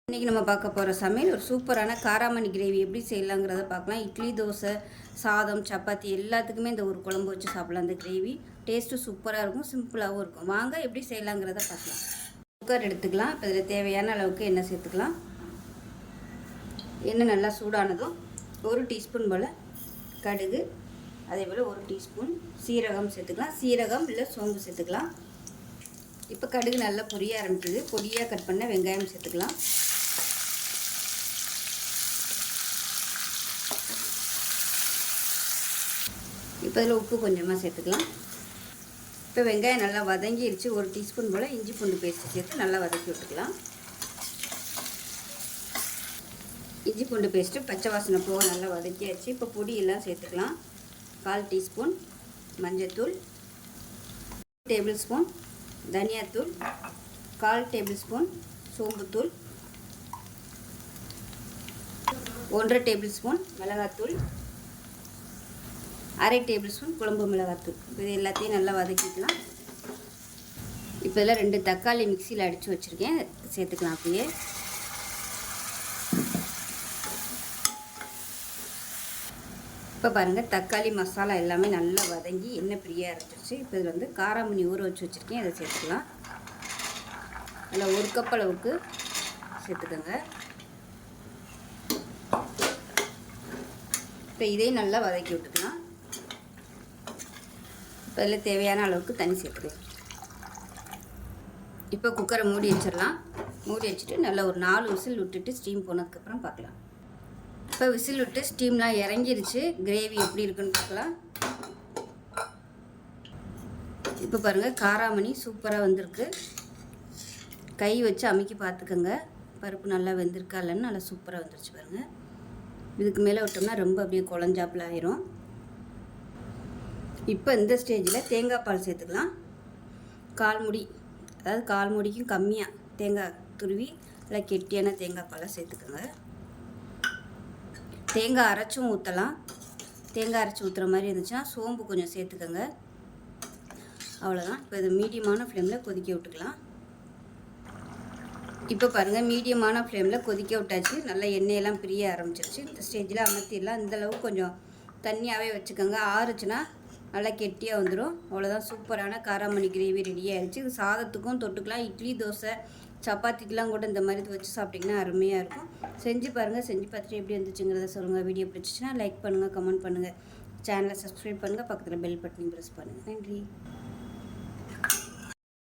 இன்றைக்கி நம்ம பார்க்க போகிற சமையல் ஒரு சூப்பரான காராமணி கிரேவி எப்படி செய்யலாங்கிறத பார்க்கலாம். இட்லி, தோசை, சாதம், சப்பாத்தி எல்லாத்துக்குமே இந்த ஒரு குழம்பு வச்சு சாப்பிடலாம். இந்த கிரேவி டேஸ்ட்டு சூப்பராக இருக்கும், சிம்பிளாகவும் இருக்கும். வாங்க எப்படி செய்யலாங்கிறத பார்க்கலாம். குக்கர் எடுத்துக்கலாம். இப்போ இதில் தேவையான அளவுக்கு எண்ணெய் சேர்த்துக்கலாம். எண்ணெய் நல்லா சூடானதும் 1 டீஸ்பூன் போல் கடுகு, அதே போல் 1 டீஸ்பூன் சீரகம் சேர்த்துக்கலாம். சீரகம் இல்லை சோம்பு சேர்த்துக்கலாம். இப்போ கடுகு நல்லா பொரிய ஆரம்பிக்குது. பொடியாக கட் பண்ண வெங்காயம் சேர்த்துக்கலாம். இப்போ இதில் உப்பு கொஞ்சமாக சேர்த்துக்கலாம். இப்போ வெங்காயம் நல்லா வதங்கிடுச்சு. 1 டீஸ்பூன் போல் இஞ்சி பூண்டு பேஸ்ட்டு சேர்த்து நல்லா வதக்கி விட்டுக்கலாம். இஞ்சி பூண்டு பேஸ்ட்டு பச்சை வாசனை போக நல்லா வதக்கியாச்சு. இப்போ பொடியெல்லாம் சேர்த்துக்கலாம். 1/4 டீஸ்பூன் மஞ்சள்தூள், 1 டேபிள் ஸ்பூன் தனியாத்தூள், 1/4 டேபிள் ஸ்பூன் சோம்புத்தூள், 1/2 டேபிள் ஸ்பூன் மிளகாத்தூள், 1/2 டேபிள் ஸ்பூன் குழம்பு மிளகாத்தூள். இப்போ இது எல்லாத்தையும் நல்லா வதக்கிக்கலாம். இப்போ இதில் 2 தக்காளி மிக்சியில் அடித்து வச்சுருக்கேன், சேர்த்துக்கலாம். அப்படியே இப்போ பாருங்கள், தக்காளி மசாலா எல்லாமே நல்லா வதங்கி எண்ணெய் பிரியாக அரைச்சிருச்சு. இப்போ இதில் வந்து காராமணி ஊற வச்சு வச்சுருக்கேன், அதை சேர்த்துக்கலாம். அதில் 1 கப் அளவுக்கு சேர்த்துக்கோங்க. இப்போ இதையும் நல்லா வதக்கி விட்டுக்கலாம். இப்போ இதில் தேவையான அளவுக்கு தண்ணி சேர்த்துக்கலாம். இப்போ குக்கரை மூடி வச்சிடலாம். மூடி வச்சுட்டு நல்லா ஒரு 4 விசில் விட்டுட்டு ஸ்டீம் போனதுக்கப்புறம் பார்க்கலாம். இப்போ விசில் விட்டு ஸ்டீம்லாம் இறங்கிருச்சு. கிரேவி எப்படி இருக்குன்னு பார்க்கலாம். இப்போ பாருங்கள், காராமணி சூப்பராக வந்திருக்கு. கை வச்சு அமுக்கி பார்த்துக்கோங்க, பருப்பு நல்லா வெந்திருக்கா இல்லைன்னு. நல்லா சூப்பராக வந்துருச்சு பாருங்கள். இதுக்கு மேலே விட்டோம்னா ரொம்ப அப்படியே குழஞ்சாப்பில் ஆயிரும். இப்போ இந்த ஸ்டேஜில் தேங்காய் பால் சேர்த்துக்கலாம். 1/4 மூடி, அதாவது 1/4 மூடிக்கும் கம்மியாக தேங்காய் துருவி இல்லை கெட்டியான தேங்காய் பாலை சேர்த்துக்கோங்க. தேங்காய் அரைச்சும் ஊற்றலாம். தேங்காய் அரைச்சி ஊற்றுற மாதிரி இருந்துச்சுன்னா சோம்பு கொஞ்சம் சேர்த்துக்கோங்க. அவ்வளோதான். இப்போ இது மீடியமான ஃப்ளேமில் கொதிக்க விட்டுக்கலாம். இப்போ பாருங்கள், மீடியமான ஃப்ளேமில் கொதிக்க விட்டாச்சு. நல்லா எண்ணெயெல்லாம் பிரிய ஆரம்பிச்சிருச்சு. இந்த ஸ்டேஜில் அமர்த்திடலாம். இந்தளவுக்கு கொஞ்சம் தண்ணியாகவே வச்சுக்கோங்க. ஆறுச்சுன்னா நல்லா கெட்டியாக வந்துடும். அவ்வளோதான், சூப்பரான காராமணி கிரேவி ரெடி ஆகிடுச்சு. இது சாதத்துக்கும் தொட்டுக்கலாம். இட்லி, தோசை, சப்பாத்திக்கெலாம் கூட இந்த மாதிரி வச்சு சாப்பிட்டிங்கன்னா அருமையாக இருக்கும். செஞ்சு பாருங்கள். செஞ்சு பார்த்துட்டு எப்படி வந்துச்சுங்கிறத சொல்லுங்கள். வீடியோ பிடிச்சிச்சின்னா லைக் பண்ணுங்கள், கமெண்ட் பண்ணுங்கள், சேனலை சப்ஸ்கிரைப் பண்ணுங்கள், பக்கத்தில் பெல் பட்டனையும் ப்ரெஸ் பண்ணுங்கள். நன்றி.